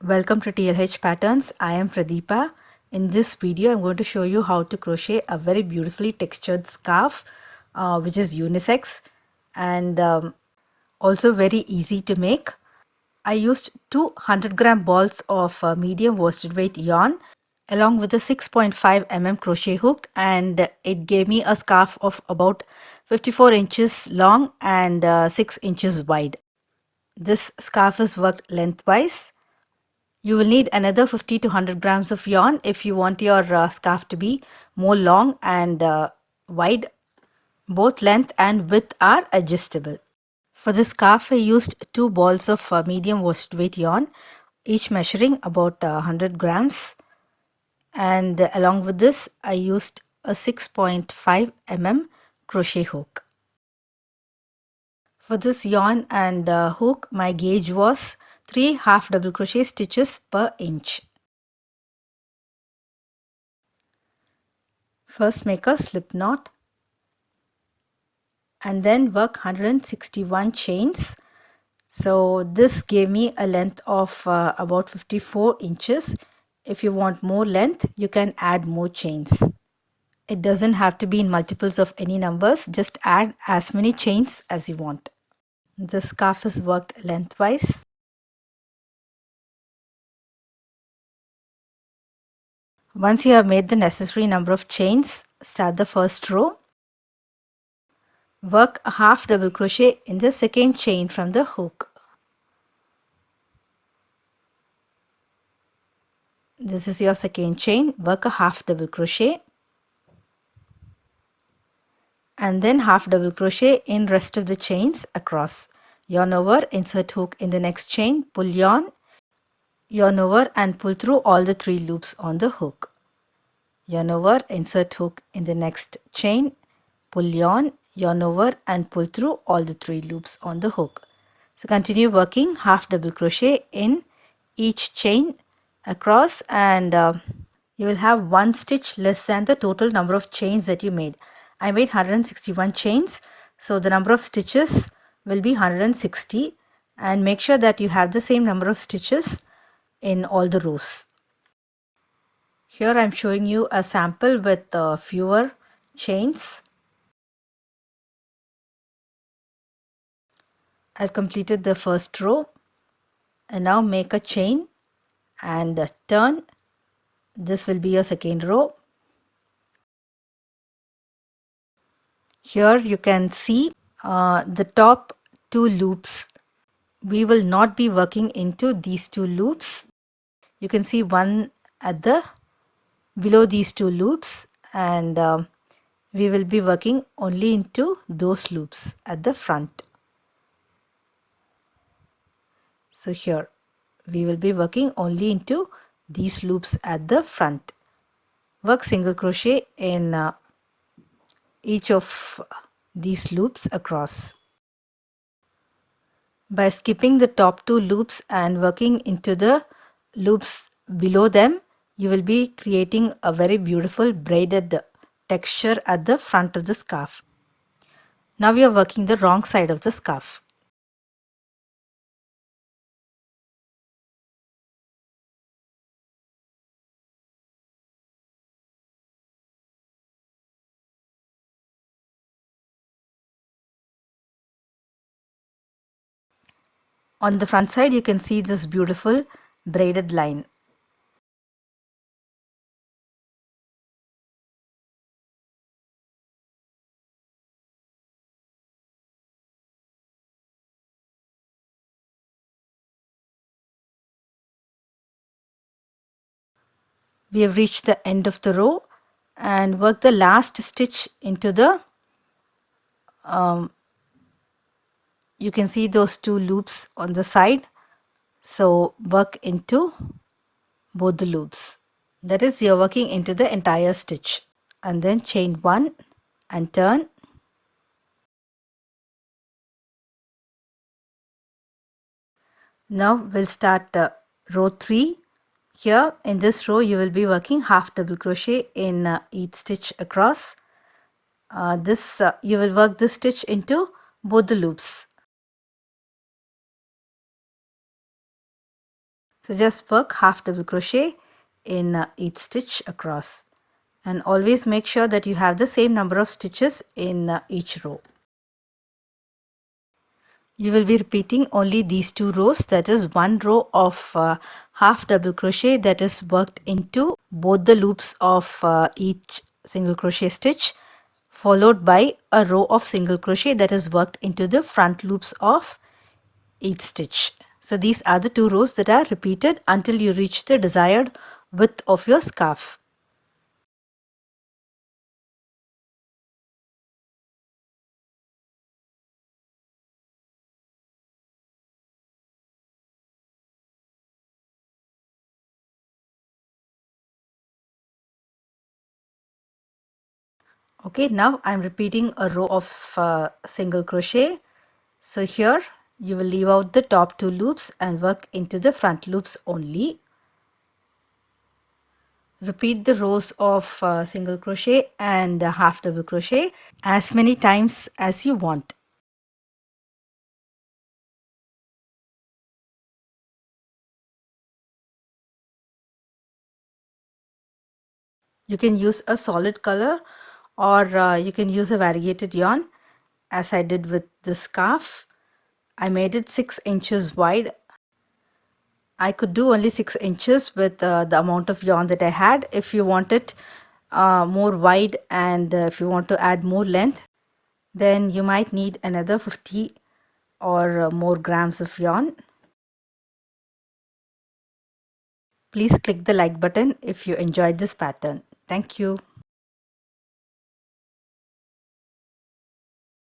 Welcome to TLH Patterns. I am Pradeepa. In this video, I'm going to show you how to crochet a very beautifully textured scarf, which is unisex and also very easy to make. I used 200-gram balls of medium worsted weight yarn along with a 6.5 mm crochet hook, and it gave me a scarf of about 54 inches long and 6 inches wide. This scarf is worked lengthwise. You will need another 50 to 100 grams of yarn if you want your scarf to be more long and wide. Both length and width are adjustable. For this scarf, I used 2 balls of medium worsted weight yarn, each measuring about 100 grams. And along with this, I used a 6.5 mm crochet hook. For this yarn and hook, my gauge was 3 half double crochet stitches per inch. First make a slip knot and then work 161 chains. So this gave me a length of about 54 inches. If you want more length, you can add more chains. It doesn't have to be in multiples of any numbers, just add as many chains as you want. The scarf is worked lengthwise. Once you have made the necessary number of chains, start the first row. Work a half double crochet in the second chain from the hook. This is your second chain. Work a half double crochet and then half double crochet in rest of the chains across. Yarn over, insert hook in the next chain, pull yarn over and pull through all the 3 loops on the hook. Yarn over, insert hook in the next chain, pull yarn over and pull through all the 3 loops on the hook. So continue working half double crochet in each chain across, and you will have 1 stitch less than the total number of chains that you made. I made 161 chains, so the number of stitches will be 160, and make sure that you have the same number of stitches in all the rows. Here I am showing you a sample with fewer chains. I've completed the first row, and now make a chain and turn. This will be your second row. Here you can see the top 2 loops. We will not be working into these 2 loops. You can see one at the below these 2 loops, and we will be working only into those loops at the front. So here we will be working only into these loops at the front. Work single crochet in each of these loops across. By skipping the top 2 loops and working into the loops below them, you will be creating a very beautiful braided texture at the front of the scarf. Now we are working the wrong side of the scarf. On the front side, you can see this beautiful braided line. We have reached the end of the row and work the last stitch into the you can see those 2 loops on the side, so work into both the loops. That is, you're working into the entire stitch, and then chain 1 and turn. Now we'll start row 3. Here in this row you will be working half double crochet in each stitch across. You will work this stitch into both the loops. So just work half double crochet in each stitch across, and always make sure that you have the same number of stitches in each row. You will be repeating only these 2 rows, that is one row of half double crochet that is worked into both the loops of each single crochet stitch, followed by a row of single crochet that is worked into the front loops of each stitch. So these are the 2 rows that are repeated until you reach the desired width of your scarf. Okay, now I'm repeating a row of single crochet. So here you will leave out the top 2 loops and work into the front loops only. Repeat the rows of single crochet and half double crochet as many times as you want. You can use a solid color, or you can use a variegated yarn, as I did with the scarf. I made it 6 inches wide. I could do only 6 inches with the amount of yarn that I had. If you want it more wide, and if you want to add more length, then you might need another 50 or more grams of yarn. Please click the like button if you enjoyed this pattern. Thank you.